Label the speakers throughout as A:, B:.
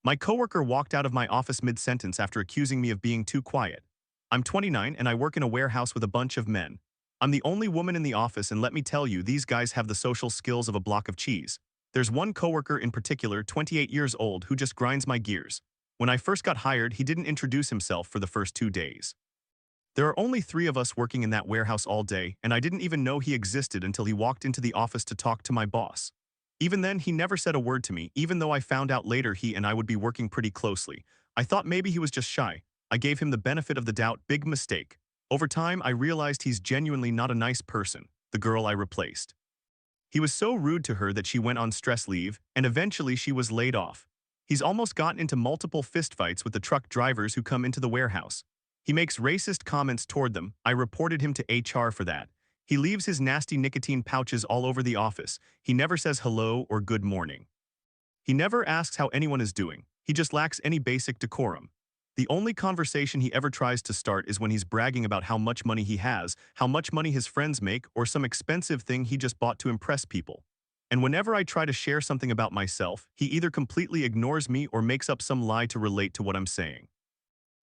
A: My coworker walked out of my office mid-sentence after accusing me of being too quiet. I'm 29 and I work in a warehouse with a bunch of men. I'm the only woman in the office, and let me tell you, these guys have the social skills of a block of cheese. There's one coworker in particular, 28 years old, who just grinds my gears. When I first got hired, he didn't introduce himself for the first 2 days. There are only 3 of us working in that warehouse all day, and I didn't even know he existed until he walked into the office to talk to my boss. Even then, he never said a word to me, even though I found out later he and I would be working pretty closely. I thought maybe he was just shy. I gave him the benefit of the doubt. Big mistake. Over time, I realized he's genuinely not a nice person, the girl I replaced. He was so rude to her that she went on stress leave, and eventually she was laid off. He's almost gotten into multiple fistfights with the truck drivers who come into the warehouse. He makes racist comments toward them. I reported him to HR for that. He leaves his nasty nicotine pouches all over the office. He never says hello or good morning. He never asks how anyone is doing. He just lacks any basic decorum. The only conversation he ever tries to start is when he's bragging about how much money he has, how much money his friends make, or some expensive thing he just bought to impress people. And whenever I try to share something about myself, he either completely ignores me or makes up some lie to relate to what I'm saying.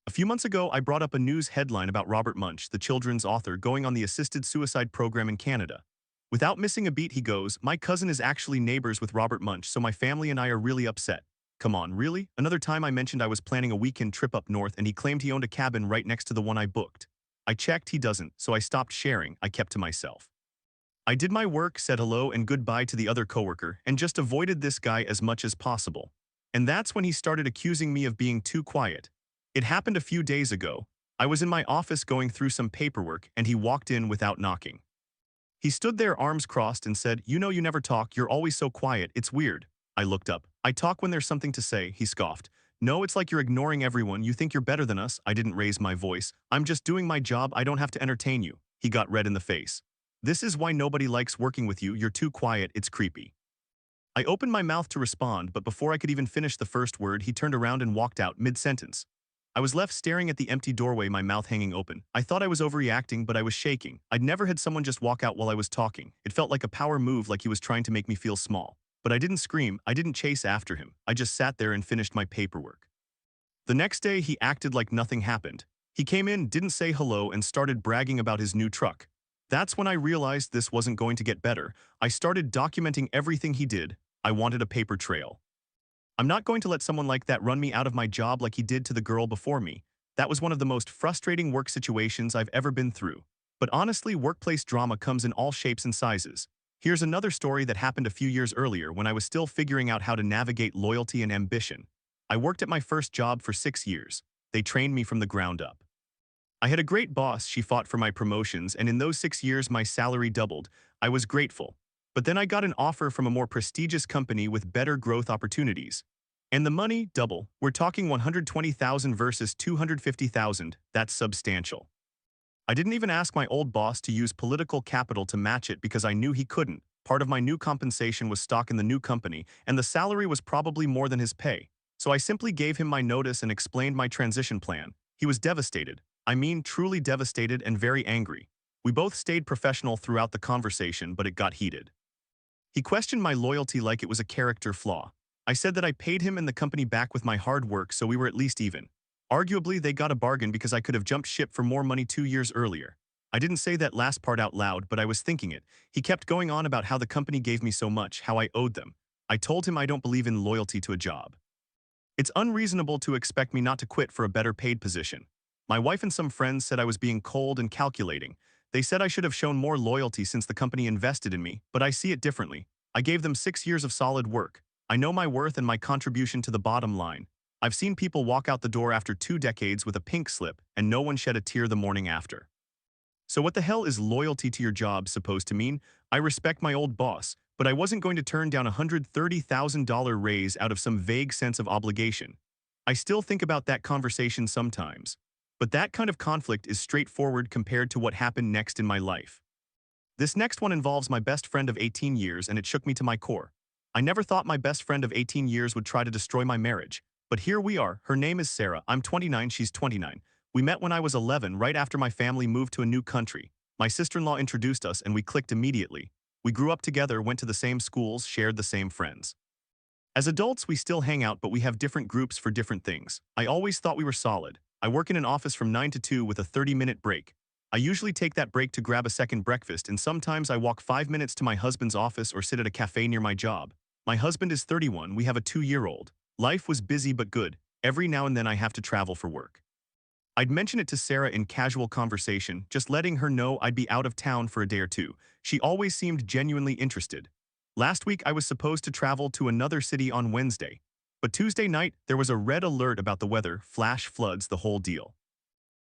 A: A few months ago, I brought up a news headline about Robert Munsch, the children's author, going on the assisted suicide program in Canada. Without missing a beat, he goes, "My cousin is actually neighbors with Robert Munsch, so my family and I are really upset." Come on, really? Another time I mentioned I was planning a weekend trip up north and he claimed he owned a cabin right next to the one I booked. I checked, he doesn't, so I stopped sharing. I kept to myself. I did my work, said hello and goodbye to the other coworker, and just avoided this guy as much as possible. And that's when he started accusing me of being too quiet. It happened a few days ago. I was in my office going through some paperwork and he walked in without knocking. He stood there arms crossed and said, "You know you never talk, you're always so quiet, it's weird." I looked up. "I talk when there's something to say," he scoffed. "No, it's like you're ignoring everyone, you think you're better than us." I didn't raise my voice. "I'm just doing my job, I don't have to entertain you." He got red in the face. "This is why nobody likes working with you, you're too quiet, it's creepy." I opened my mouth to respond, but before I could even finish the first word, he turned around and walked out mid-sentence. I was left staring at the empty doorway, my mouth hanging open. I thought I was overreacting, but I was shaking. I'd never had someone just walk out while I was talking. It felt like a power move, like he was trying to make me feel small. But I didn't scream, I didn't chase after him. I just sat there and finished my paperwork. The next day, he acted like nothing happened. He came in, didn't say hello, and started bragging about his new truck. That's when I realized this wasn't going to get better. I started documenting everything he did. I wanted a paper trail. I'm not going to let someone like that run me out of my job like he did to the girl before me. That was one of the most frustrating work situations I've ever been through. But honestly, workplace drama comes in all shapes and sizes. Here's another story that happened a few years earlier when I was still figuring out how to navigate loyalty and ambition. I worked at my first job for 6 years. They trained me from the ground up. I had a great boss. She fought for my promotions, and in those 6 years my salary doubled. I was grateful. But then I got an offer from a more prestigious company with better growth opportunities. And the money, double. We're talking 120,000 versus 250,000. That's substantial. I didn't even ask my old boss to use political capital to match it because I knew he couldn't. Part of my new compensation was stock in the new company, and the salary was probably more than his pay. So I simply gave him my notice and explained my transition plan. He was devastated. I mean, truly devastated and very angry. We both stayed professional throughout the conversation, but it got heated. He questioned my loyalty like it was a character flaw. I said that I paid him and the company back with my hard work, so we were at least even. Arguably, they got a bargain because I could have jumped ship for more money 2 years earlier. I didn't say that last part out loud, but I was thinking it. He kept going on about how the company gave me so much, how I owed them. I told him I don't believe in loyalty to a job. It's unreasonable to expect me not to quit for a better paid position. My wife and some friends said I was being cold and calculating. They said I should have shown more loyalty since the company invested in me, but I see it differently. I gave them 6 years of solid work. I know my worth and my contribution to the bottom line. I've seen people walk out the door after 2 decades with a pink slip, and no one shed a tear the morning after. So what the hell is loyalty to your job supposed to mean? I respect my old boss, but I wasn't going to turn down a $130,000 raise out of some vague sense of obligation. I still think about that conversation sometimes. But that kind of conflict is straightforward compared to what happened next in my life. This next one involves my best friend of 18 years, and it shook me to my core. I never thought my best friend of 18 years would try to destroy my marriage. But here we are. Her name is Sarah. I'm 29, she's 29. We met when I was 11, right after my family moved to a new country. My sister-in-law introduced us and we clicked immediately. We grew up together, went to the same schools, shared the same friends. As adults, we still hang out, but we have different groups for different things. I always thought we were solid. I work in an office from 9 to 2 with a 30-minute break. I usually take that break to grab a second breakfast, and sometimes I walk 5 minutes to my husband's office or sit at a cafe near my job. My husband is 31, we have a 2-year-old. Life was busy but good. Every now and then I have to travel for work. I'd mention it to Sarah in casual conversation, just letting her know I'd be out of town for a day or two. She always seemed genuinely interested. Last week I was supposed to travel to another city on Wednesday, but Tuesday night there was a red alert about the weather, flash floods, the whole deal.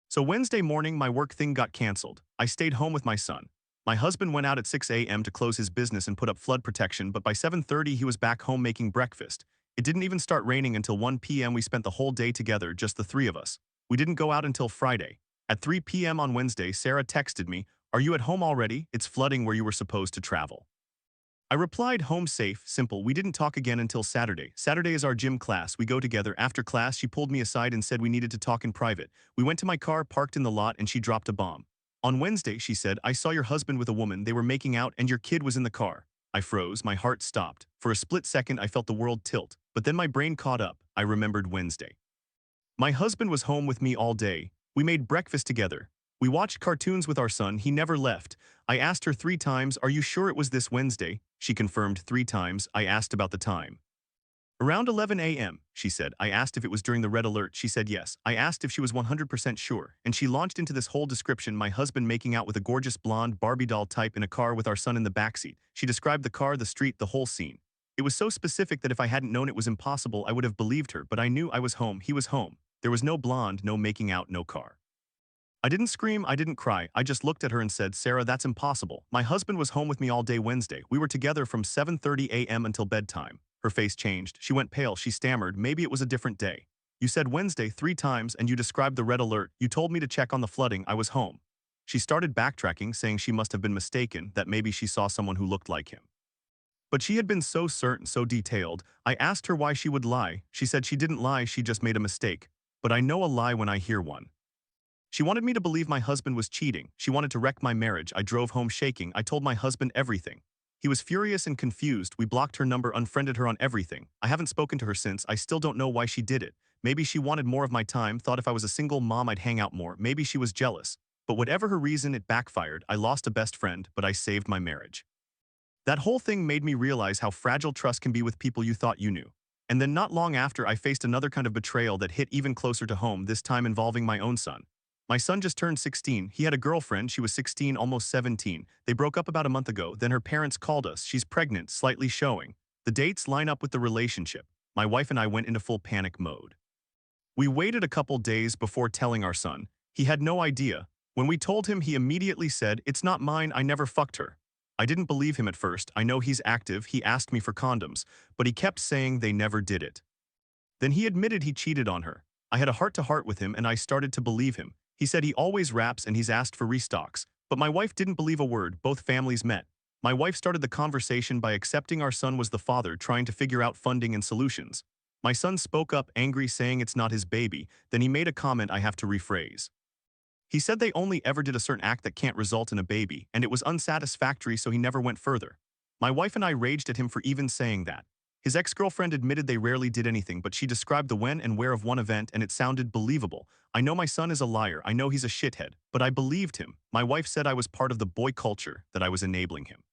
A: So Wednesday morning my work thing got canceled. I stayed home with my son. My husband went out at 6 a.m. to close his business and put up flood protection, but by 7:30 he was back home making breakfast. It didn't even start raining until 1 p.m. We spent the whole day together, just the three of us. We didn't go out until Friday. At 3 p.m. on Wednesday, Sarah texted me, "Are you at home already? It's flooding where you were supposed to travel." I replied, "Home safe, simple." We didn't talk again until Saturday. Saturday is our gym class. We go together. After class, she pulled me aside and said we needed to talk in private. We went to my car, parked in the lot, and she dropped a bomb. On Wednesday, she said, "I saw your husband with a woman. They were making out and your kid was in the car." I froze. My heart stopped. For a split second, I felt the world tilt. But then my brain caught up. I remembered Wednesday. My husband was home with me all day. We made breakfast together. We watched cartoons with our son. He never left. I asked her 3 times, "Are you sure it was this Wednesday?" She confirmed 3 times. I asked about the time. "Around 11 a.m., she said. I asked if it was during the red alert. She said yes. I asked if she was 100% sure, and she launched into this whole description: my husband making out with a gorgeous blonde Barbie doll type in a car with our son in the backseat. She described the car, the street, the whole scene. It was so specific that if I hadn't known it was impossible, I would have believed her, but I knew I was home. He was home. There was no blonde, no making out, no car." I didn't scream, I didn't cry. I just looked at her and said, "Sarah, that's impossible. My husband was home with me all day Wednesday. We were together from 7:30 a.m. until bedtime." Her face changed. She went pale. She stammered, "Maybe it was a different day. You said Wednesday 3 times and you described the red alert. You told me to check on the flooding. I was home." She started backtracking, saying she must have been mistaken, that maybe she saw someone who looked like him. But she had been so certain, so detailed. I asked her why she would lie. She said she didn't lie, she just made a mistake. But I know a lie when I hear one. She wanted me to believe my husband was cheating. She wanted to wreck my marriage. I drove home shaking. I told my husband everything. He was furious and confused. We blocked her number, unfriended her on everything. I haven't spoken to her since. I still don't know why she did it. Maybe she wanted more of my time, thought if I was a single mom I'd hang out more. Maybe she was jealous. But whatever her reason, it backfired. I lost a best friend, but I saved my marriage. That whole thing made me realize how fragile trust can be with people you thought you knew. And then not long after, I faced another kind of betrayal that hit even closer to home, this time involving my own son. My son just turned 16. He had a girlfriend. She was 16, almost 17. They broke up about a month ago. Then her parents called us. She's pregnant, slightly showing. The dates line up with the relationship. My wife and I went into full panic mode. We waited a couple days before telling our son. He had no idea. When we told him, he immediately said, "It's not mine. I never fucked her." I didn't believe him at first. I know he's active. He asked me for condoms, but he kept saying they never did it. Then he admitted he cheated on her. I had a heart-to-heart with him and I started to believe him. He said he always raps and he's asked for restocks. But my wife didn't believe a word. Both families met. My wife started the conversation by accepting our son was the father, trying to figure out funding and solutions. My son spoke up, angry, saying it's not his baby. Then he made a comment I have to rephrase. He said they only ever did a certain act that can't result in a baby, and it was unsatisfactory, so he never went further. My wife and I raged at him for even saying that. His ex-girlfriend admitted they rarely did anything, but she described the when and where of one event and it sounded believable. I know my son is a liar. I know he's a shithead, but I believed him. My wife said I was part of the boy culture, that I was enabling him.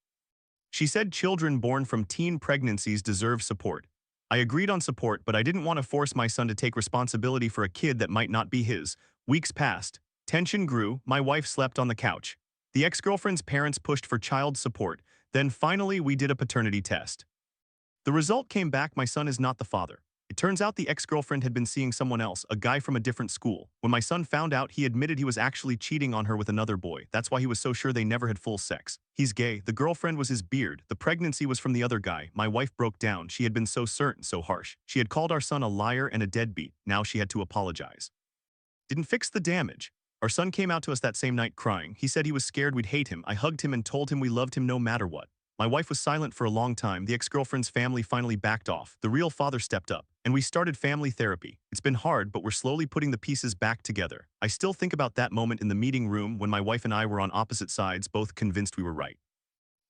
A: She said children born from teen pregnancies deserve support. I agreed on support, but I didn't want to force my son to take responsibility for a kid that might not be his. Weeks passed. Tension grew. My wife slept on the couch. The ex-girlfriend's parents pushed for child support. Then finally we did a paternity test. The result came back: my son is not the father. It turns out the ex-girlfriend had been seeing someone else, a guy from a different school. When my son found out, he admitted he was actually cheating on her with another boy. That's why he was so sure they never had full sex. He's gay. The girlfriend was his beard. The pregnancy was from the other guy. My wife broke down. She had been so certain, so harsh. She had called our son a liar and a deadbeat. Now she had to apologize. Didn't fix the damage. Our son came out to us that same night crying. He said he was scared we'd hate him. I hugged him and told him we loved him no matter what. My wife was silent for a long time. The ex-girlfriend's family finally backed off. The real father stepped up, and we started family therapy. It's been hard, but we're slowly putting the pieces back together. I still think about that moment in the meeting room when my wife and I were on opposite sides, both convinced we were right.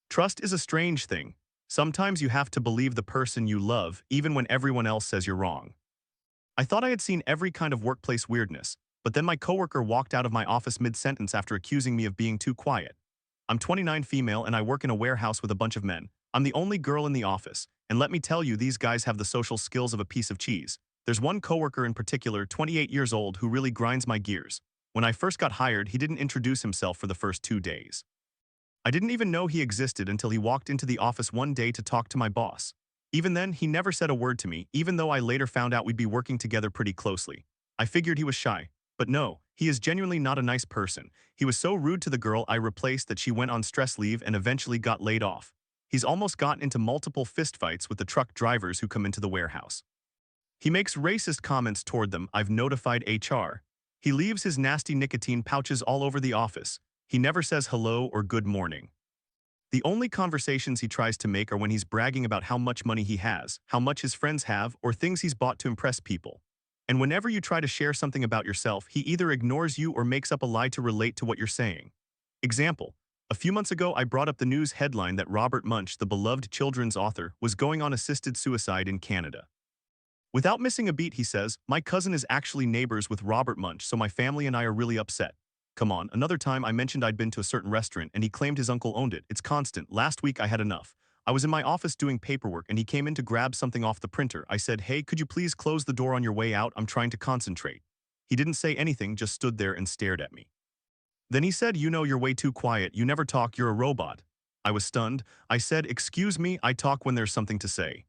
A: Trust is a strange thing. Sometimes you have to believe the person you love, even when everyone else says you're wrong. I thought I had seen every kind of workplace weirdness, but then my coworker walked out of my office mid-sentence after accusing me of being too quiet. I'm 29 female and I work in a warehouse with a bunch of men. I'm the only girl in the office, and let me tell you, these guys have the social skills of a piece of cheese. There's one coworker in particular, 28 years old, who really grinds my gears. When I first got hired, he didn't introduce himself for the first 2 days. I didn't even know he existed until he walked into the office one day to talk to my boss. Even then, he never said a word to me, even though I later found out we'd be working together pretty closely. I figured he was shy. But no, he is genuinely not a nice person. He was so rude to the girl I replaced that she went on stress leave and eventually got laid off. He's almost gotten into multiple fistfights with the truck drivers who come into the warehouse. He makes racist comments toward them. I've notified HR. He leaves his nasty nicotine pouches all over the office. He never says hello or good morning. The only conversations he tries to make are when he's bragging about how much money he has, how much his friends have, or things he's bought to impress people. And whenever you try to share something about yourself, he either ignores you or makes up a lie to relate to what you're saying. Example: a few months ago I brought up the news headline that Robert Munsch, the beloved children's author, was going on assisted suicide in Canada. Without missing a beat, he says, "My cousin is actually neighbors with Robert Munsch, so my family and I are really upset." Come on, another time I mentioned I'd been to a certain restaurant and he claimed his uncle owned it. It's constant. Last week I had enough. I was in my office doing paperwork and he came in to grab something off the printer. I said, "Hey, could you please close the door on your way out? I'm trying to concentrate." He didn't say anything, just stood there and stared at me. Then he said, "You know, you're way too quiet. You never talk. You're a robot." I was stunned. I said, "Excuse me, I talk when there's something to say.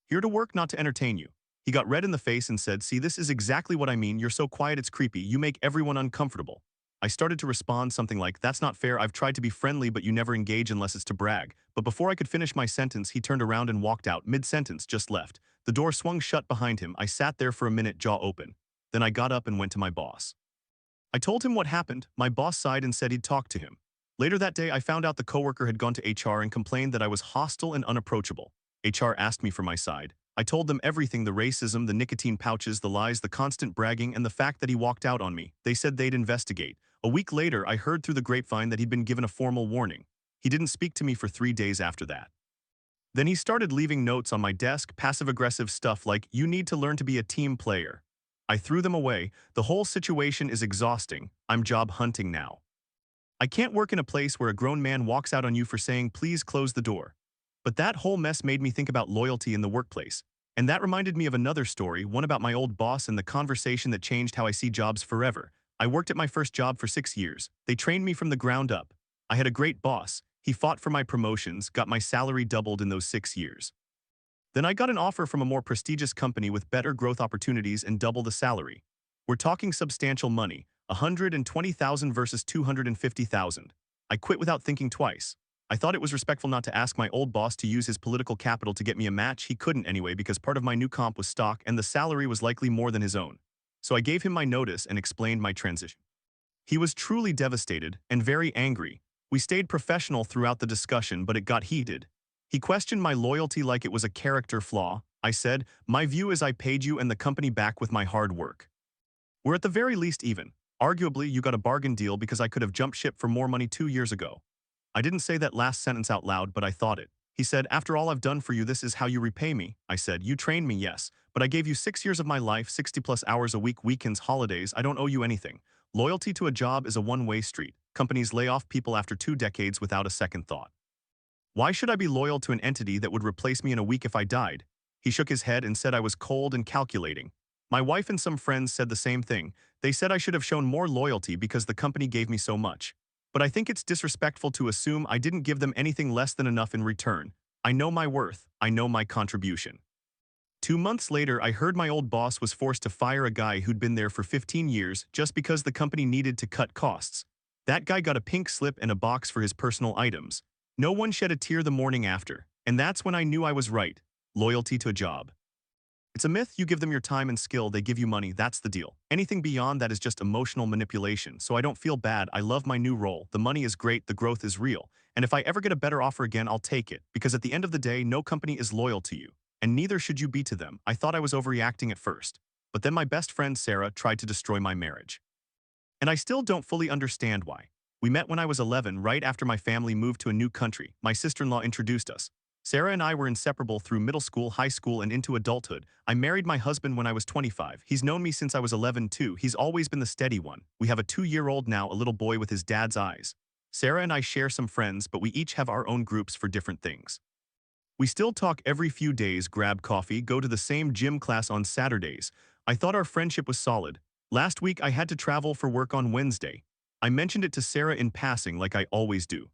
A: Here to work, not to entertain you." He got red in the face and said, "See, this is exactly what I mean. You're so quiet, it's creepy. You make everyone uncomfortable." I started to respond something like, "That's not fair. I've tried to be friendly, but you never engage unless it's to brag." But before I could finish my sentence, he turned around and walked out, mid-sentence, just left. The door swung shut behind him. I sat there for a minute, jaw open. Then I got up and went to my boss. I told him what happened. My boss sighed and said he'd talk to him. Later that day, I found out the coworker had gone to HR and complained that I was hostile and unapproachable. HR asked me for my side. I told them everything: the racism, the nicotine pouches, the lies, the constant bragging, and the fact that he walked out on me. They said they'd investigate. A week later, I heard through the grapevine that he'd been given a formal warning. He didn't speak to me for 3 days after that. Then he started leaving notes on my desk, passive-aggressive stuff like, "You need to learn to be a team player." I threw them away. The whole situation is exhausting. I'm job hunting now. I can't work in a place where a grown man walks out on you for saying, "Please close the door." But that whole mess made me think about loyalty in the workplace. And that reminded me of another story, one about my old boss and the conversation that changed how I see jobs forever. I worked at my first job for 6 years. They trained me from the ground up. I had a great boss. He fought for my promotions, got my salary doubled in those 6 years. Then I got an offer from a more prestigious company with better growth opportunities and double the salary. We're talking substantial money, 120,000 versus 250,000. I quit without thinking twice. I thought it was respectful not to ask my old boss to use his political capital to get me a match. He couldn't anyway because part of my new comp was stock and the salary was likely more than his own. So I gave him my notice and explained my transition. He was truly devastated and very angry. We stayed professional throughout the discussion, but it got heated. He questioned my loyalty like it was a character flaw. I said, "My view is I paid you and the company back with my hard work. We're at the very least even. Arguably, you got a bargain deal because I could have jumped ship for more money 2 years ago." I didn't say that last sentence out loud, but I thought it. He said, "After all I've done for you, this is how you repay me." I said, "You trained me, yes, but I gave you 6 years of my life, 60+ hours a week, weekends, holidays. I don't owe you anything." Loyalty to a job is a one-way street. Companies lay off people after 2 decades without a second thought. Why should I be loyal to an entity that would replace me in a week if I died? He shook his head and said I was cold and calculating. My wife and some friends said the same thing. They said I should have shown more loyalty because the company gave me so much. But I think it's disrespectful to assume I didn't give them anything less than enough in return. I know my worth. I know my contribution. 2 months later, I heard my old boss was forced to fire a guy who'd been there for 15 years just because the company needed to cut costs. That guy got a pink slip and a box for his personal items. No one shed a tear the morning after. And that's when I knew I was right. Loyalty to a job. It's a myth. You give them your time and skill, they give you money, that's the deal. Anything beyond that is just emotional manipulation, so I don't feel bad. I love my new role, the money is great, the growth is real. And if I ever get a better offer again, I'll take it, because at the end of the day, no company is loyal to you. And neither should you be to them. I thought I was overreacting at first. But then my best friend Sarah tried to destroy my marriage. And I still don't fully understand why. We met when I was 11, right after my family moved to a new country. My sister-in-law introduced us. Sarah and I were inseparable through middle school, high school, and into adulthood. I married my husband when I was 25. He's known me since I was 11 too. He's always been the steady one. We have a 2-year-old now, a little boy with his dad's eyes. Sarah and I share some friends, but we each have our own groups for different things. We still talk every few days, grab coffee, go to the same gym class on Saturdays. I thought our friendship was solid. Last week I had to travel for work on Wednesday. I mentioned it to Sarah in passing like I always do.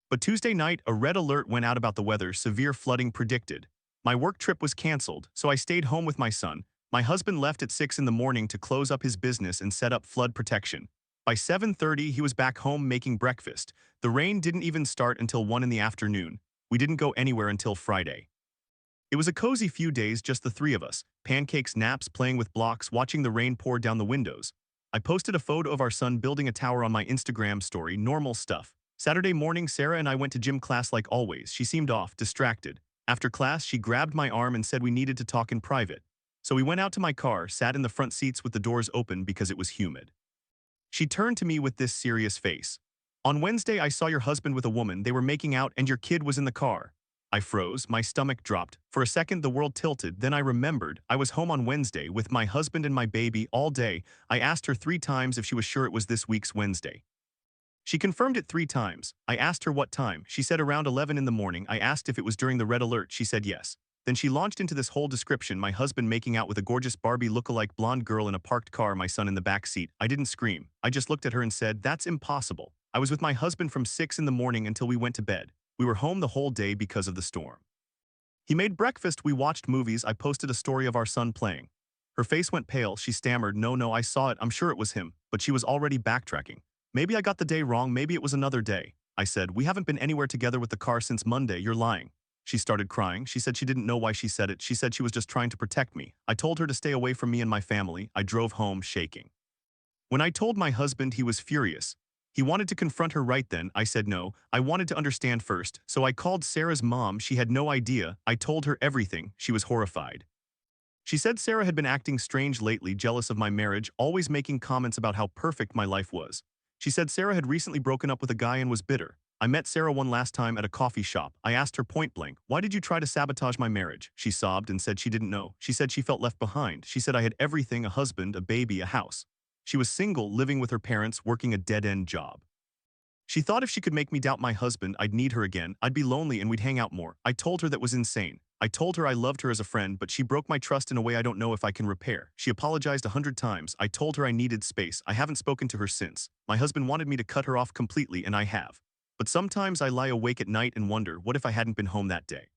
A: But Tuesday night, a red alert went out about the weather, severe flooding predicted. My work trip was canceled, so I stayed home with my son. My husband left at 6 in the morning to close up his business and set up flood protection. By 7:30, he was back home making breakfast. The rain didn't even start until 1 in the afternoon. We didn't go anywhere until Friday. It was a cozy few days, just the three of us. Pancakes, naps, playing with blocks, watching the rain pour down the windows. I posted a photo of our son building a tower on my Instagram story, normal stuff. Saturday morning, Sarah and I went to gym class like always. She seemed off, distracted. After class, she grabbed my arm and said we needed to talk in private. So we went out to my car, sat in the front seats with the doors open because it was humid. She turned to me with this serious face. On Wednesday, I saw your husband with a woman. They were making out and your kid was in the car. I froze, my stomach dropped. For a second, the world tilted. Then I remembered I was home on Wednesday with my husband and my baby all day. I asked her 3 times if she was sure it was this week's Wednesday. She confirmed it 3 times. I asked her what time. She said around 11 in the morning. I asked if it was during the red alert. She said yes. Then she launched into this whole description, my husband making out with a gorgeous Barbie look-alike blonde girl in a parked car, my son in the back seat. I didn't scream. I just looked at her and said, that's impossible. I was with my husband from 6 in the morning until we went to bed. We were home the whole day because of the storm. He made breakfast, we watched movies, I posted a story of our son playing. Her face went pale, she stammered, no, I saw it, I'm sure it was him, but she was already backtracking. Maybe I got the day wrong, maybe it was another day. I said, we haven't been anywhere together with the car since Monday, you're lying. She started crying. She said she didn't know why she said it. She said she was just trying to protect me. I told her to stay away from me and my family. I drove home shaking. When I told my husband, he was furious. He wanted to confront her right then. I said no. I wanted to understand first, so I called Sarah's mom. She had no idea. I told her everything. She was horrified. She said Sarah had been acting strange lately, jealous of my marriage, always making comments about how perfect my life was. She said Sarah had recently broken up with a guy and was bitter. I met Sarah one last time at a coffee shop. I asked her point blank, why did you try to sabotage my marriage? She sobbed and said she didn't know. She said she felt left behind. She said I had everything, a husband, a baby, a house. She was single, living with her parents, working a dead-end job. She thought if she could make me doubt my husband, I'd need her again, I'd be lonely and we'd hang out more. I told her that was insane. I told her I loved her as a friend, but she broke my trust in a way I don't know if I can repair. She apologized 100 times. I told her I needed space. I haven't spoken to her since. My husband wanted me to cut her off completely, and I have. But sometimes I lie awake at night and wonder, what if I hadn't been home that day?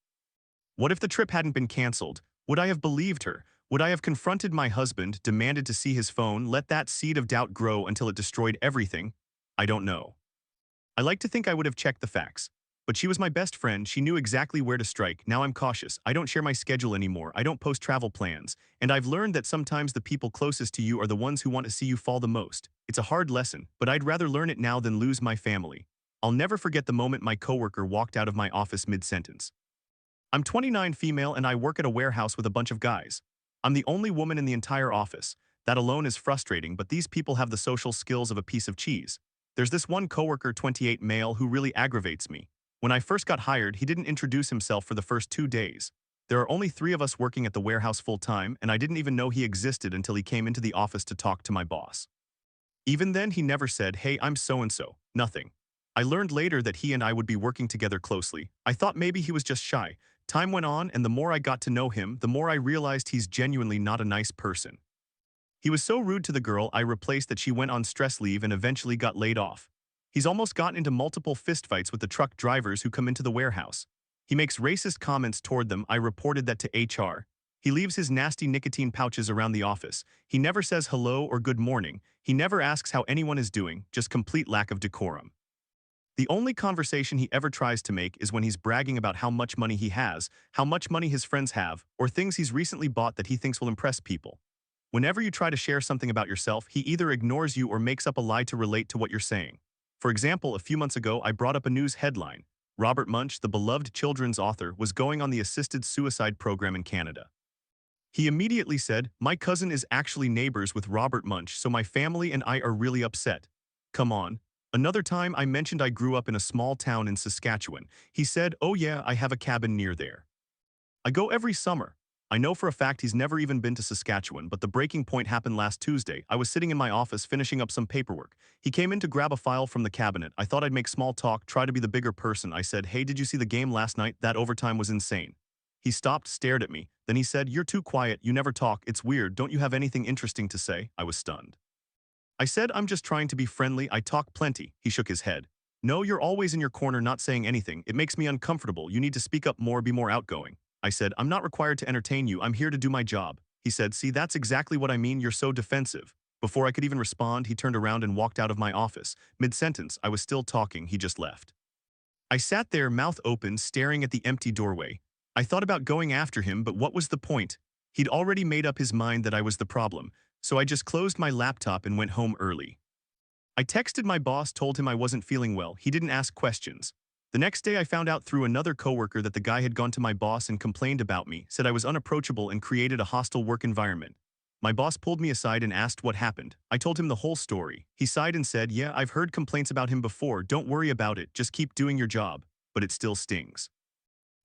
A: What if the trip hadn't been canceled? Would I have believed her? Would I have confronted my husband, demanded to see his phone, let that seed of doubt grow until it destroyed everything? I don't know. I like to think I would have checked the facts. But she was my best friend, she knew exactly where to strike. Now I'm cautious. I don't share my schedule anymore. I don't post travel plans. And I've learned that sometimes the people closest to you are the ones who want to see you fall the most. It's a hard lesson, but I'd rather learn it now than lose my family. I'll never forget the moment my coworker walked out of my office mid-sentence. I'm 29, female, and I work at a warehouse with a bunch of guys. I'm the only woman in the entire office. That alone is frustrating, but these people have the social skills of a piece of cheese. There's this one coworker, 28, male, who really aggravates me. When I first got hired, he didn't introduce himself for the first 2 days. There are only 3 of us working at the warehouse full-time, and I didn't even know he existed until he came into the office to talk to my boss. Even then, he never said, hey, I'm so-and-so. Nothing. I learned later that he and I would be working together closely. I thought maybe he was just shy. Time went on, and the more I got to know him, the more I realized he's genuinely not a nice person. He was so rude to the girl I replaced that she went on stress leave and eventually got laid off. He's almost gotten into multiple fistfights with the truck drivers who come into the warehouse. He makes racist comments toward them. I reported that to HR. He leaves his nasty nicotine pouches around the office. He never says hello or good morning. He never asks how anyone is doing, just complete lack of decorum. The only conversation he ever tries to make is when he's bragging about how much money he has, how much money his friends have, or things he's recently bought that he thinks will impress people. Whenever you try to share something about yourself, he either ignores you or makes up a lie to relate to what you're saying. For example, a few months ago, I brought up a news headline. Robert Munsch, the beloved children's author, was going on the assisted suicide program in Canada. He immediately said, my cousin is actually neighbors with Robert Munsch, so my family and I are really upset. Come on. Another time I mentioned I grew up in a small town in Saskatchewan. He said, "Oh yeah, I have a cabin near there. I go every summer." I know for a fact he's never even been to Saskatchewan, but the breaking point happened last Tuesday. I was sitting in my office finishing up some paperwork. He came in to grab a file from the cabinet. I thought I'd make small talk, try to be the bigger person. I said, "Hey, did you see the game last night? That overtime was insane." He stopped, stared at me. Then he said, "You're too quiet, you never talk, it's weird, don't you have anything interesting to say?" I was stunned. I said, "I'm just trying to be friendly, I talk plenty." He shook his head. "No, you're always in your corner not saying anything. It makes me uncomfortable. You need to speak up more, be more outgoing." I said, "I'm not required to entertain you. I'm here to do my job." He said, "See, that's exactly what I mean. You're so defensive." Before I could even respond, he turned around and walked out of my office. Mid-sentence, I was still talking, he just left. I sat there, mouth open, staring at the empty doorway. I thought about going after him, but what was the point? He'd already made up his mind that I was the problem, so I just closed my laptop and went home early. I texted my boss, told him I wasn't feeling well. He didn't ask questions. The next day I found out through another coworker that the guy had gone to my boss and complained about me, said I was unapproachable and created a hostile work environment. My boss pulled me aside and asked what happened. I told him the whole story. He sighed and said, "Yeah, I've heard complaints about him before. Don't worry about it. Just keep doing your job." But it still stings.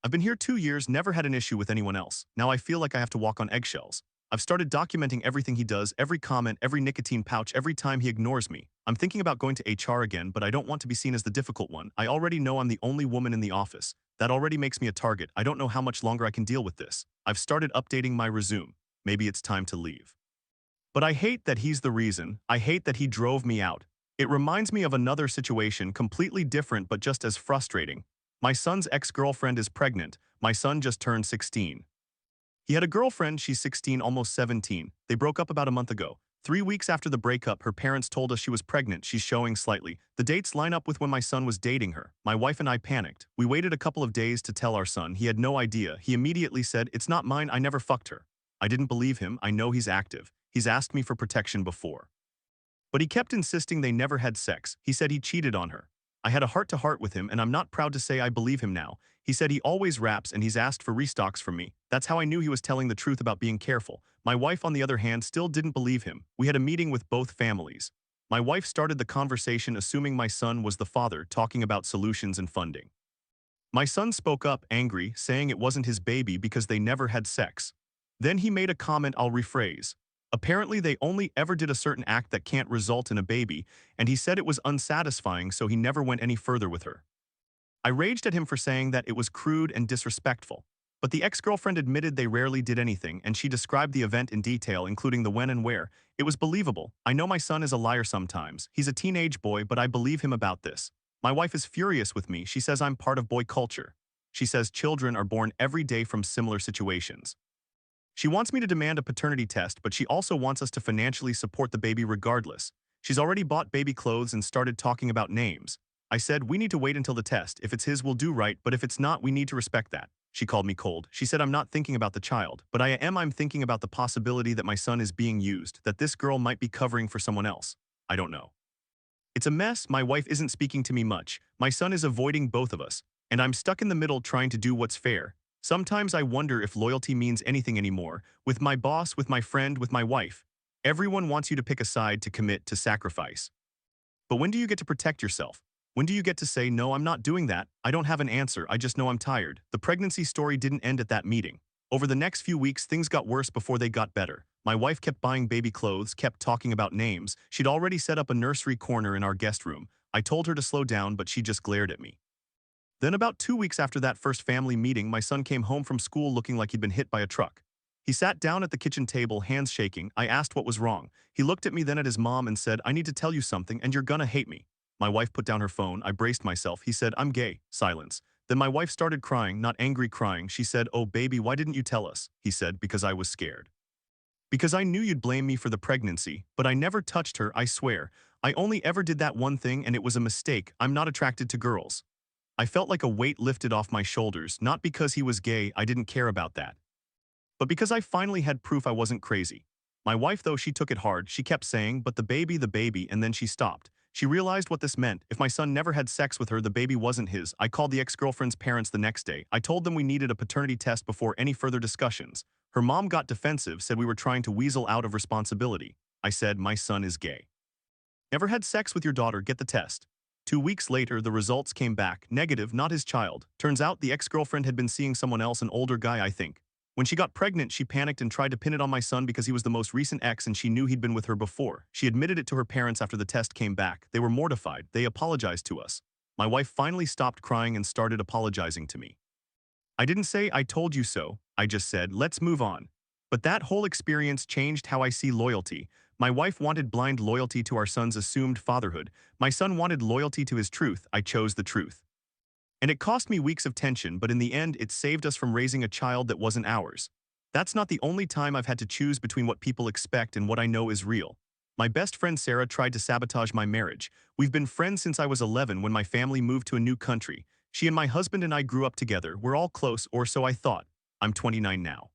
A: I've been here 2 years, never had an issue with anyone else. Now I feel like I have to walk on eggshells. I've started documenting everything he does, every comment, every nicotine pouch, every time he ignores me. I'm thinking about going to HR again, but I don't want to be seen as the difficult one. I already know I'm the only woman in the office. That already makes me a target. I don't know how much longer I can deal with this. I've started updating my resume. Maybe it's time to leave. But I hate that he's the reason. I hate that he drove me out. It reminds me of another situation, completely different but just as frustrating. My son's ex-girlfriend is pregnant. My son just turned 16. He had a girlfriend, she's 16, almost 17. They broke up about a month ago. 3 weeks after the breakup, her parents told us she was pregnant. She's showing slightly. The dates line up with when my son was dating her. My wife and I panicked. We waited a couple of days to tell our son. He had no idea. He immediately said, "It's not mine, I never fucked her." I didn't believe him. I know he's active. He's asked me for protection before. But he kept insisting they never had sex. He said he cheated on her. I had a heart-to-heart with him, and I'm not proud to say I believe him now. He said he always raps and he's asked for restocks from me. That's how I knew he was telling the truth about being careful. My wife, on the other hand, still didn't believe him. We had a meeting with both families. My wife started the conversation assuming my son was the father, talking about solutions and funding. My son spoke up, angry, saying it wasn't his baby because they never had sex. Then he made a comment I'll rephrase. Apparently they only ever did a certain act that can't result in a baby, and he said it was unsatisfying, so he never went any further with her. I raged at him for saying that it was crude and disrespectful. But the ex-girlfriend admitted they rarely did anything, and she described the event in detail, including the when and where. It was believable. I know my son is a liar sometimes. He's a teenage boy, but I believe him about this. My wife is furious with me. She says I'm part of boy culture. She says children are born every day from similar situations. She wants me to demand a paternity test, but she also wants us to financially support the baby regardless. She's already bought baby clothes and started talking about names. I said, "We need to wait until the test. If it's his, we'll do right, but if it's not, we need to respect that." She called me cold. She said I'm not thinking about the child, but I'm thinking about the possibility that my son is being used, that this girl might be covering for someone else. I don't know. It's a mess. My wife isn't speaking to me much. My son is avoiding both of us, and I'm stuck in the middle trying to do what's fair. Sometimes I wonder if loyalty means anything anymore. With my boss, with my friend, with my wife. Everyone wants you to pick a side, to commit, to sacrifice. But when do you get to protect yourself? When do you get to say, "No, I'm not doing that. I don't have an answer. I just know I'm tired." The pregnancy story didn't end at that meeting. Over the next few weeks, things got worse before they got better. My wife kept buying baby clothes, kept talking about names. She'd already set up a nursery corner in our guest room. I told her to slow down, but she just glared at me. Then about 2 weeks after that first family meeting, my son came home from school looking like he'd been hit by a truck. He sat down at the kitchen table, hands shaking. I asked what was wrong. He looked at me, then at his mom, and said, "I need to tell you something, and you're gonna hate me." My wife put down her phone. I braced myself. He said, "I'm gay." Silence. Then my wife started crying, not angry crying. She said, "Oh baby, why didn't you tell us?" He said, "Because I was scared. Because I knew you'd blame me for the pregnancy, but I never touched her, I swear. I only ever did that one thing and it was a mistake. I'm not attracted to girls." I felt like a weight lifted off my shoulders, not because he was gay, I didn't care about that. But because I finally had proof I wasn't crazy. My wife, though, she took it hard. She kept saying, "But the baby," and then she stopped. She realized what this meant. If my son never had sex with her, the baby wasn't his. I called the ex-girlfriend's parents the next day. I told them we needed a paternity test before any further discussions. Her mom got defensive, said we were trying to weasel out of responsibility. I said, "My son is gay." "Never had sex with your daughter, get the test." 2 weeks later, the results came back, negative, not his child. Turns out the ex-girlfriend had been seeing someone else, an older guy, I think. When she got pregnant, she panicked and tried to pin it on my son because he was the most recent ex and she knew he'd been with her before. She admitted it to her parents after the test came back. They were mortified. They apologized to us. My wife finally stopped crying and started apologizing to me. I didn't say I told you so, I just said, let's move on. But that whole experience changed how I see loyalty. My wife wanted blind loyalty to our son's assumed fatherhood. My son wanted loyalty to his truth. I chose the truth. And it cost me weeks of tension, but in the end, it saved us from raising a child that wasn't ours. That's not the only time I've had to choose between what people expect and what I know is real. My best friend Sarah tried to sabotage my marriage. We've been friends since I was 11 when my family moved to a new country. She and my husband and I grew up together. We're all close, or so I thought. I'm 29 now.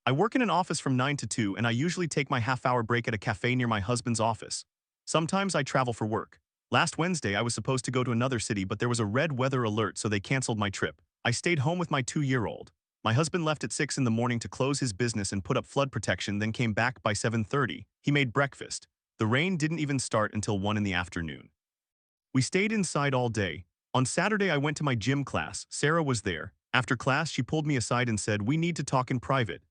A: I work in an office from 9 to 2 and I usually take my half-hour break at a cafe near my husband's office. Sometimes I travel for work. Last Wednesday I was supposed to go to another city but there was a red weather alert so they canceled my trip. I stayed home with my 2-year-old. My husband left at 6 in the morning to close his business and put up flood protection, then came back by 7:30. He made breakfast. The rain didn't even start until 1 in the afternoon. We stayed inside all day. On Saturday I went to my gym class. Sarah was there. After class she pulled me aside and said, "We need to talk in private."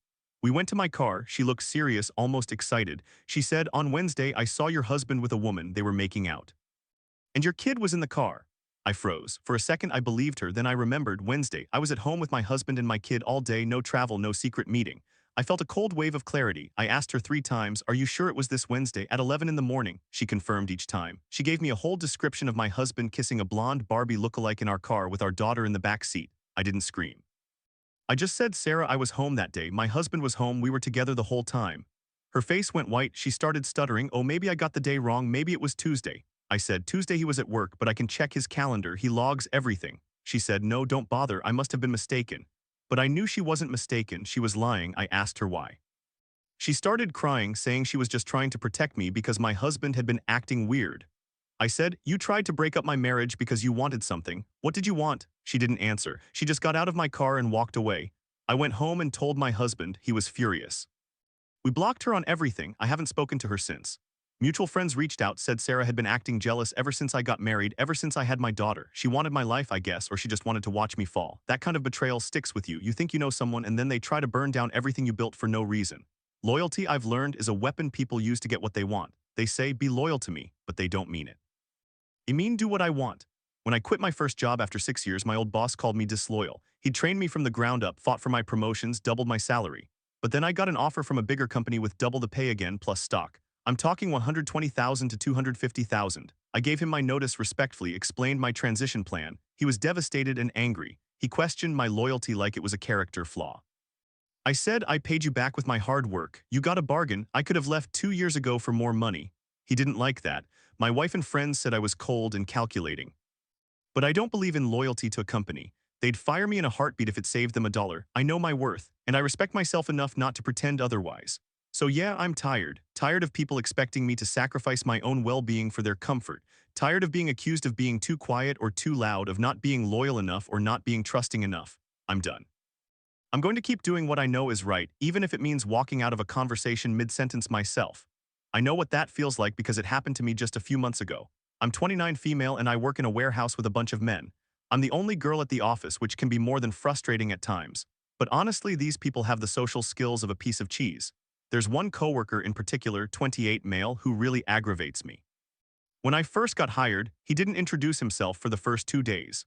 A: We went to my car. She looked serious, almost excited. She said, "On Wednesday, I saw your husband with a woman. They were making out. And your kid was in the car." I froze. For a second, I believed her. Then I remembered Wednesday. I was at home with my husband and my kid all day, no travel, no secret meeting. I felt a cold wave of clarity. I asked her 3 times, "Are you sure it was this Wednesday at 11 in the morning?" She confirmed each time. She gave me a whole description of my husband kissing a blonde Barbie lookalike in our car with our daughter in the back seat. I didn't scream. I just said, "Sarah, I was home that day. My husband was home. We were together the whole time." Her face went white. She started stuttering. "Oh, maybe I got the day wrong. Maybe it was Tuesday." I said, "Tuesday he was at work, but I can check his calendar. He logs everything." She said, "No, don't bother. I must have been mistaken." But I knew she wasn't mistaken. She was lying. I asked her why. She started crying, saying she was just trying to protect me because my husband had been acting weird. I said, "You tried to break up my marriage because you wanted something. What did you want?" She didn't answer. She just got out of my car and walked away. I went home and told my husband. He was furious. We blocked her on everything. I haven't spoken to her since. Mutual friends reached out, said Sarah had been acting jealous ever since I got married, ever since I had my daughter. She wanted my life, I guess, or she just wanted to watch me fall. That kind of betrayal sticks with you. You think you know someone and then they try to burn down everything you built for no reason. Loyalty, I've learned, is a weapon people use to get what they want. They say, "Be loyal to me," but they don't mean it. I mean, do what I want. When I quit my first job after 6 years, my old boss called me disloyal. He'd trained me from the ground up, fought for my promotions, doubled my salary. But then I got an offer from a bigger company with double the pay again plus stock. I'm talking 120,000 to 250,000. I gave him my notice respectfully, explained my transition plan. He was devastated and angry. He questioned my loyalty like it was a character flaw. I said, "I paid you back with my hard work. You got a bargain. I could have left 2 years ago for more money." He didn't like that. My wife and friends said I was cold and calculating. But I don't believe in loyalty to a company. They'd fire me in a heartbeat if it saved them $1. I know my worth, and I respect myself enough not to pretend otherwise. So yeah, I'm tired. Tired of people expecting me to sacrifice my own well-being for their comfort. Tired of being accused of being too quiet or too loud, of not being loyal enough or not being trusting enough. I'm done. I'm going to keep doing what I know is right, even if it means walking out of a conversation mid-sentence myself. I know what that feels like because it happened to me just a few months ago. I'm 29, female, and I work in a warehouse with a bunch of men. I'm the only girl at the office, which can be more than frustrating at times. But honestly, these people have the social skills of a piece of cheese. There's one coworker in particular, 28, male, who really aggravates me. When I first got hired, he didn't introduce himself for the first 2 days.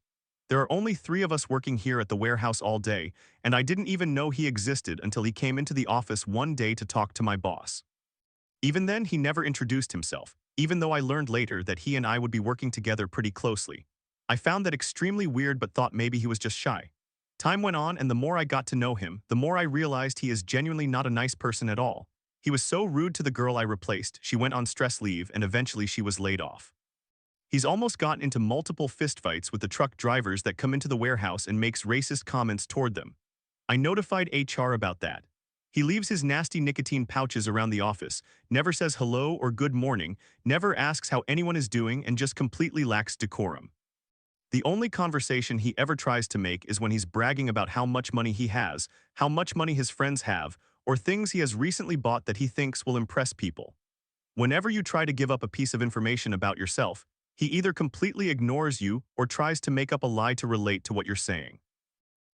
A: There are only 3 of us working here at the warehouse all day, and I didn't even know he existed until he came into the office one day to talk to my boss. Even then, he never introduced himself, even though I learned later that he and I would be working together pretty closely. I found that extremely weird but thought maybe he was just shy. Time went on, and the more I got to know him, the more I realized he is genuinely not a nice person at all. He was so rude to the girl I replaced. She went on stress leave and eventually she was laid off. He's almost gotten into multiple fistfights with the truck drivers that come into the warehouse and makes racist comments toward them. I notified HR about that. He leaves his nasty nicotine pouches around the office, never says hello or good morning, never asks how anyone is doing, and just completely lacks decorum. The only conversation he ever tries to make is when he's bragging about how much money he has, how much money his friends have, or things he has recently bought that he thinks will impress people. Whenever you try to give up a piece of information about yourself, He either completely ignores you or tries to make up a lie to relate to what you're saying.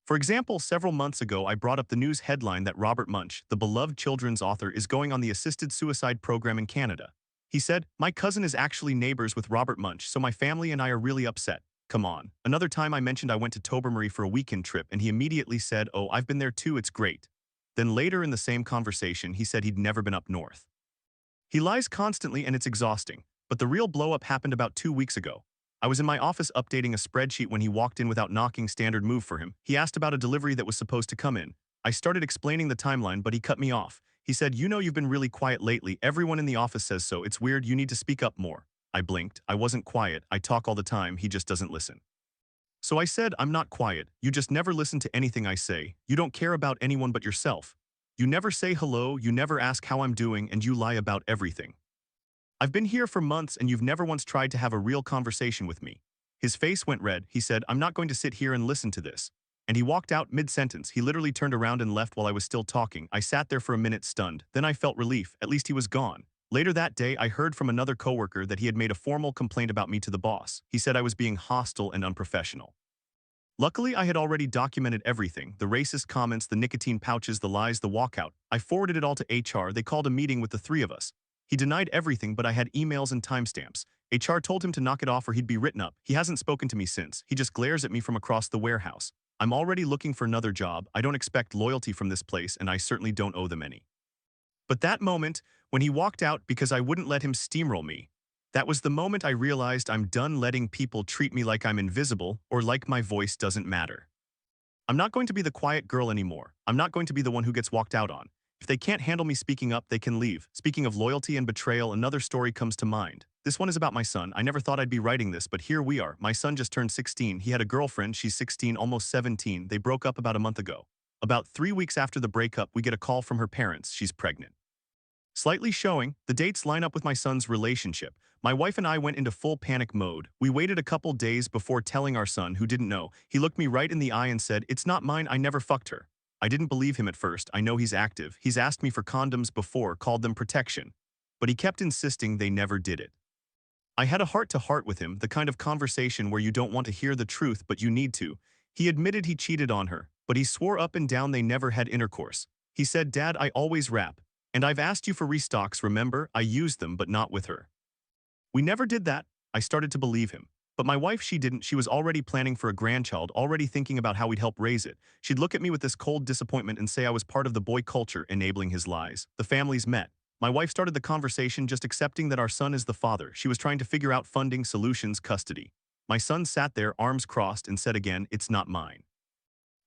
A: For example, several months ago, I brought up the news headline that Robert Munsch, the beloved children's author, is going on the assisted suicide program in Canada. He said, "My cousin is actually neighbors with Robert Munsch, so my family and I are really upset." Come on. Another time I mentioned I went to Tobermory for a weekend trip and he immediately said, "Oh, I've been there too, it's great." Then later in the same conversation, he said he'd never been up north. He lies constantly and it's exhausting, but the real blow-up happened about 2 weeks ago. I was in my office updating a spreadsheet when he walked in without knocking, standard move for him. He asked about a delivery that was supposed to come in. I started explaining the timeline, but he cut me off. He said, "You know you've been really quiet lately. Everyone in the office says so. It's weird, you need to speak up more." I blinked. I wasn't quiet. I talk all the time. He just doesn't listen. So I said, "I'm not quiet. You just never listen to anything I say. You don't care about anyone but yourself. You never say hello, you never ask how I'm doing, and you lie about everything. I've been here for months and you've never once tried to have a real conversation with me." His face went red. He said, "I'm not going to sit here and listen to this." And he walked out mid-sentence. He literally turned around and left while I was still talking. I sat there for a minute stunned. Then I felt relief. At least he was gone. Later that day, I heard from another coworker that he had made a formal complaint about me to the boss. He said I was being hostile and unprofessional. Luckily, I had already documented everything, the racist comments, the nicotine pouches, the lies, the walkout. I forwarded it all to HR. They called a meeting with the three of us. He denied everything, but I had emails and timestamps. HR told him to knock it off or he'd be written up. He hasn't spoken to me since. He just glares at me from across the warehouse. I'm already looking for another job. I don't expect loyalty from this place, and I certainly don't owe them any. But that moment, when he walked out because I wouldn't let him steamroll me, that was the moment I realized I'm done letting people treat me like I'm invisible or like my voice doesn't matter. I'm not going to be the quiet girl anymore. I'm not going to be the one who gets walked out on. If they can't handle me speaking up, they can leave. Speaking of loyalty and betrayal, another story comes to mind. This one is about my son. I never thought I'd be writing this, but here we are. My son just turned 16. He had a girlfriend. She's 16, almost 17. They broke up about a month ago. About 3 weeks after the breakup, we get a call from her parents. She's pregnant. Slightly showing, the dates line up with my son's relationship. My wife and I went into full panic mode. We waited a couple days before telling our son, who didn't know. He looked me right in the eye and said, "It's not mine, I never fucked her." I didn't believe him at first. I know he's active. He's asked me for condoms before, called them protection. But he kept insisting they never did it. I had a heart-to-heart with him, the kind of conversation where you don't want to hear the truth but you need to. He admitted he cheated on her, but he swore up and down they never had intercourse. He said, "Dad, I always rap. And I've asked you for restocks, remember? I used them, but not with her." We never did that. I started to believe him. But my wife, she didn't. She was already planning for a grandchild, already thinking about how we'd help raise it. She'd look at me with this cold disappointment and say I was part of the boy culture, enabling his lies. The families met. My wife started the conversation just accepting that our son is the father. She was trying to figure out funding, solutions, custody. My son sat there, arms crossed, and said again, "It's not mine."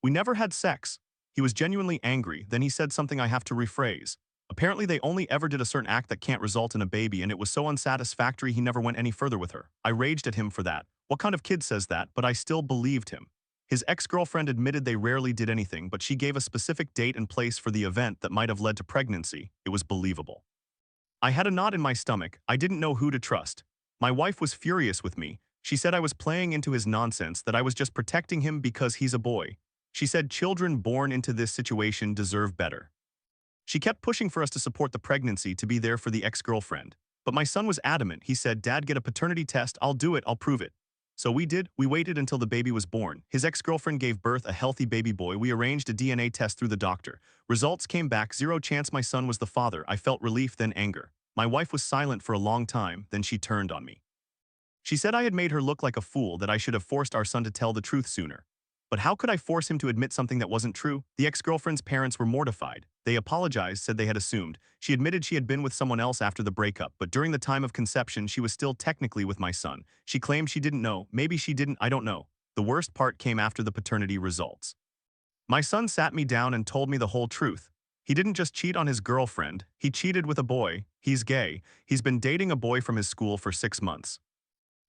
A: We never had sex. He was genuinely angry. Then he said something I have to rephrase. Apparently they only ever did a certain act that can't result in a baby, and it was so unsatisfactory he never went any further with her. I raged at him for that. What kind of kid says that? But I still believed him. His ex-girlfriend admitted they rarely did anything, but she gave a specific date and place for the event that might have led to pregnancy. It was believable. I had a knot in my stomach. I didn't know who to trust. My wife was furious with me. She said I was playing into his nonsense, that I was just protecting him because he's a boy. She said children born into this situation deserve better. She kept pushing for us to support the pregnancy, to be there for the ex-girlfriend. But my son was adamant. He said, "Dad, get a paternity test. I'll do it. I'll prove it." So we did. We waited until the baby was born. His ex-girlfriend gave birth a healthy baby boy. We arranged a DNA test through the doctor. Results came back, 0 chance my son was the father. I felt relief, then anger. My wife was silent for a long time, then she turned on me. She said I had made her look like a fool, that I should have forced our son to tell the truth sooner. But how could I force him to admit something that wasn't true? The ex-girlfriend's parents were mortified. They apologized, said they had assumed. She admitted she had been with someone else after the breakup, but during the time of conception, she was still technically with my son. She claimed she didn't know. Maybe she didn't, I don't know. The worst part came after the paternity results. My son sat me down and told me the whole truth. He didn't just cheat on his girlfriend. He cheated with a boy. He's gay. He's been dating a boy from his school for 6 months.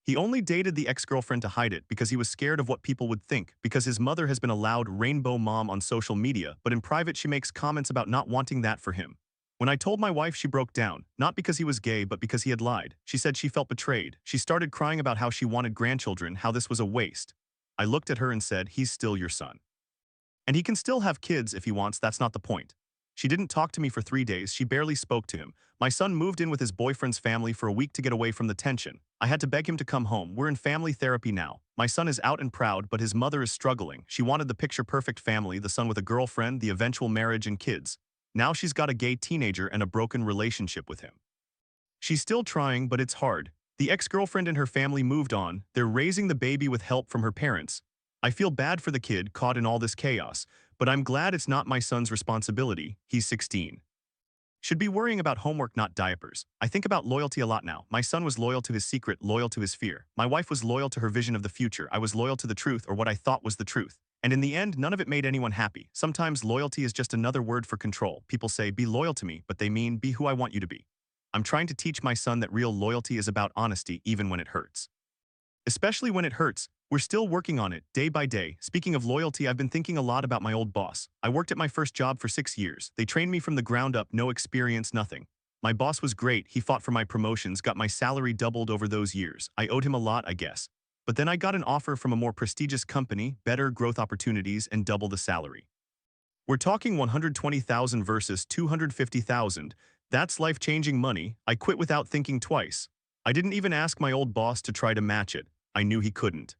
A: He only dated the ex-girlfriend to hide it because he was scared of what people would think, because his mother has been a loud rainbow mom on social media, but in private she makes comments about not wanting that for him. When I told my wife, she broke down, not because he was gay but because he had lied. She said she felt betrayed. She started crying about how she wanted grandchildren, how this was a waste. I looked at her and said, "He's still your son. And he can still have kids if he wants, that's not the point." She didn't talk to me for 3 days, she barely spoke to him. My son moved in with his boyfriend's family for a week to get away from the tension. I had to beg him to come home. We're in family therapy now. My son is out and proud, but his mother is struggling. She wanted the picture-perfect family, the son with a girlfriend, the eventual marriage and kids. Now she's got a gay teenager and a broken relationship with him. She's still trying, but it's hard. The ex-girlfriend and her family moved on. They're raising the baby with help from her parents. I feel bad for the kid caught in all this chaos, but I'm glad it's not my son's responsibility. He's 16. Should be worrying about homework, not diapers. I think about loyalty a lot now. My son was loyal to his secret, loyal to his fear. My wife was loyal to her vision of the future. I was loyal to the truth, or what I thought was the truth. And in the end, none of it made anyone happy. Sometimes loyalty is just another word for control. People say, be loyal to me, but they mean, be who I want you to be. I'm trying to teach my son that real loyalty is about honesty, even when it hurts. Especially when it hurts. We're still working on it, day by day. Speaking of loyalty, I've been thinking a lot about my old boss. I worked at my first job for 6 years. They trained me from the ground up, no experience, nothing. My boss was great. He fought for my promotions, got my salary doubled over those years. I owed him a lot, I guess. But then I got an offer from a more prestigious company, better growth opportunities, and double the salary. We're talking 120,000 versus 250,000. That's life-changing money. I quit without thinking twice. I didn't even ask my old boss to try to match it. I knew he couldn't.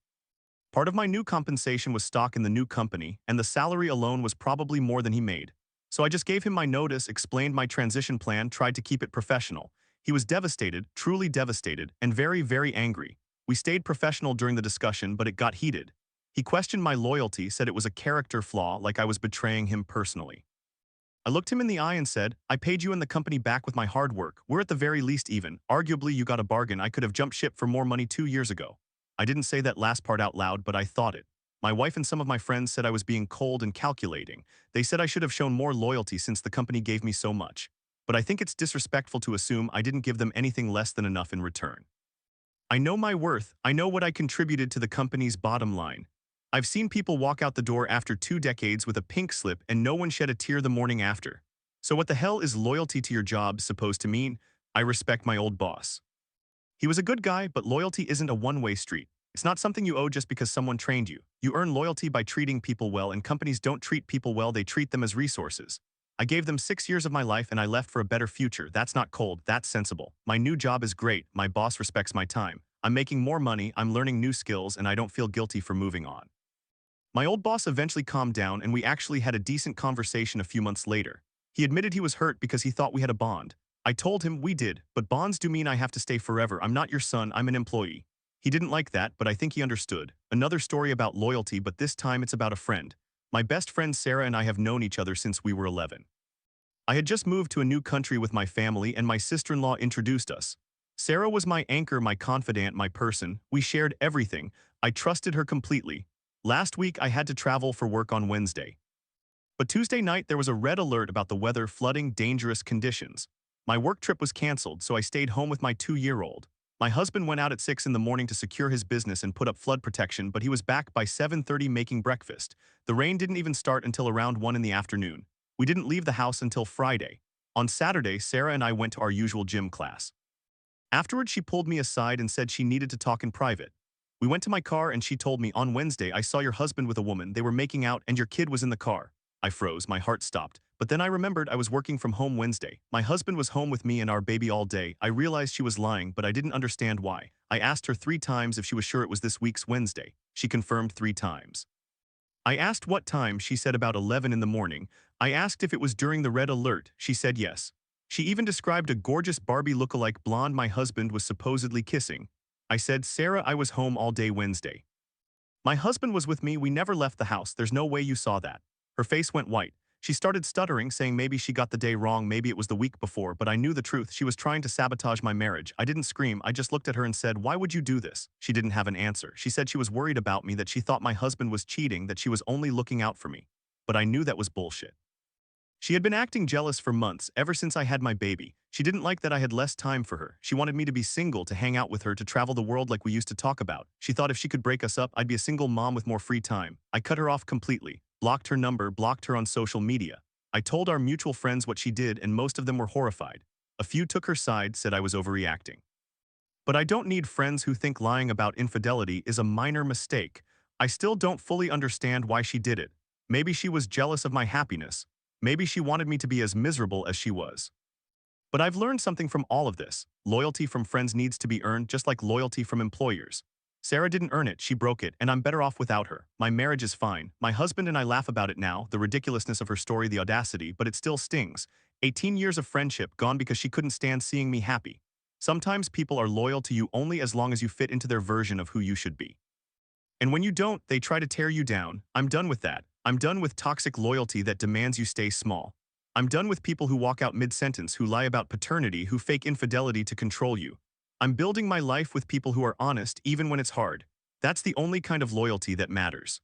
A: Part of my new compensation was stock in the new company, and the salary alone was probably more than he made. So I just gave him my notice, explained my transition plan, tried to keep it professional. He was devastated, truly devastated, and very, very angry. We stayed professional during the discussion, but it got heated. He questioned my loyalty, said it was a character flaw, like I was betraying him personally. I looked him in the eye and said, I paid you and the company back with my hard work. We're at the very least even. Arguably, you got a bargain. I could have jumped ship for more money 2 years ago. I didn't say that last part out loud, but I thought it. My wife and some of my friends said I was being cold and calculating. They said I should have shown more loyalty since the company gave me so much. But I think it's disrespectful to assume I didn't give them anything less than enough in return. I know my worth. I know what I contributed to the company's bottom line. I've seen people walk out the door after 2 decades with a pink slip and no one shed a tear the morning after. So what the hell is loyalty to your job supposed to mean? I respect my old boss. He was a good guy, but loyalty isn't a one-way street. It's not something you owe just because someone trained you. You earn loyalty by treating people well, and companies don't treat people well, they treat them as resources. I gave them 6 years of my life and I left for a better future. That's not cold, that's sensible. My new job is great, my boss respects my time. I'm making more money, I'm learning new skills, and I don't feel guilty for moving on. My old boss eventually calmed down and we actually had a decent conversation a few months later. He admitted he was hurt because he thought we had a bond. I told him we did, but bonds do mean I have to stay forever. I'm not your son, I'm an employee. He didn't like that, but I think he understood. Another story about loyalty, but this time it's about a friend. My best friend Sarah and I have known each other since we were 11. I had just moved to a new country with my family and my sister-in-law introduced us. Sarah was my anchor, my confidant, my person. We shared everything. I trusted her completely. Last week I had to travel for work on Wednesday. But Tuesday night there was a red alert about the weather, flooding, dangerous conditions. My work trip was canceled, so I stayed home with my 2-year-old. My husband went out at 6 in the morning to secure his business and put up flood protection, but he was back by 7:30 making breakfast. The rain didn't even start until around 1 in the afternoon. We didn't leave the house until Friday. On Saturday, Sarah and I went to our usual gym class. Afterwards, she pulled me aside and said she needed to talk in private. We went to my car and she told me, on Wednesday, I saw your husband with a woman, they were making out and your kid was in the car. I froze, my heart stopped. But then I remembered I was working from home Wednesday. My husband was home with me and our baby all day. I realized she was lying, but I didn't understand why. I asked her 3 times if she was sure it was this week's Wednesday. She confirmed 3 times. I asked what time, she said about 11 in the morning. I asked if it was during the red alert, she said yes. She even described a gorgeous Barbie look-alike blonde my husband was supposedly kissing. I said, Sarah, I was home all day Wednesday. My husband was with me, we never left the house, there's no way you saw that. Her face went white. She started stuttering, saying maybe she got the day wrong, maybe it was the week before, but I knew the truth. She was trying to sabotage my marriage. I didn't scream, I just looked at her and said, why would you do this? She didn't have an answer. She said she was worried about me, that she thought my husband was cheating, that she was only looking out for me. But I knew that was bullshit. She had been acting jealous for months, ever since I had my baby. She didn't like that I had less time for her. She wanted me to be single, to hang out with her, to travel the world like we used to talk about. She thought if she could break us up, I'd be a single mom with more free time. I cut her off completely, blocked her number, blocked her on social media. I told our mutual friends what she did and most of them were horrified. A few took her side, said I was overreacting. But I don't need friends who think lying about infidelity is a minor mistake. I still don't fully understand why she did it. Maybe she was jealous of my happiness. Maybe she wanted me to be as miserable as she was. But I've learned something from all of this. Loyalty from friends needs to be earned just like loyalty from employers. Sarah didn't earn it, she broke it, and I'm better off without her. My marriage is fine. My husband and I laugh about it now, the ridiculousness of her story, the audacity, but it still stings. 18 years of friendship gone because she couldn't stand seeing me happy. Sometimes people are loyal to you only as long as you fit into their version of who you should be. And when you don't, they try to tear you down. I'm done with that. I'm done with toxic loyalty that demands you stay small. I'm done with people who walk out mid-sentence, who lie about paternity, who fake infidelity to control you. I'm building my life with people who are honest even when it's hard. That's the only kind of loyalty that matters.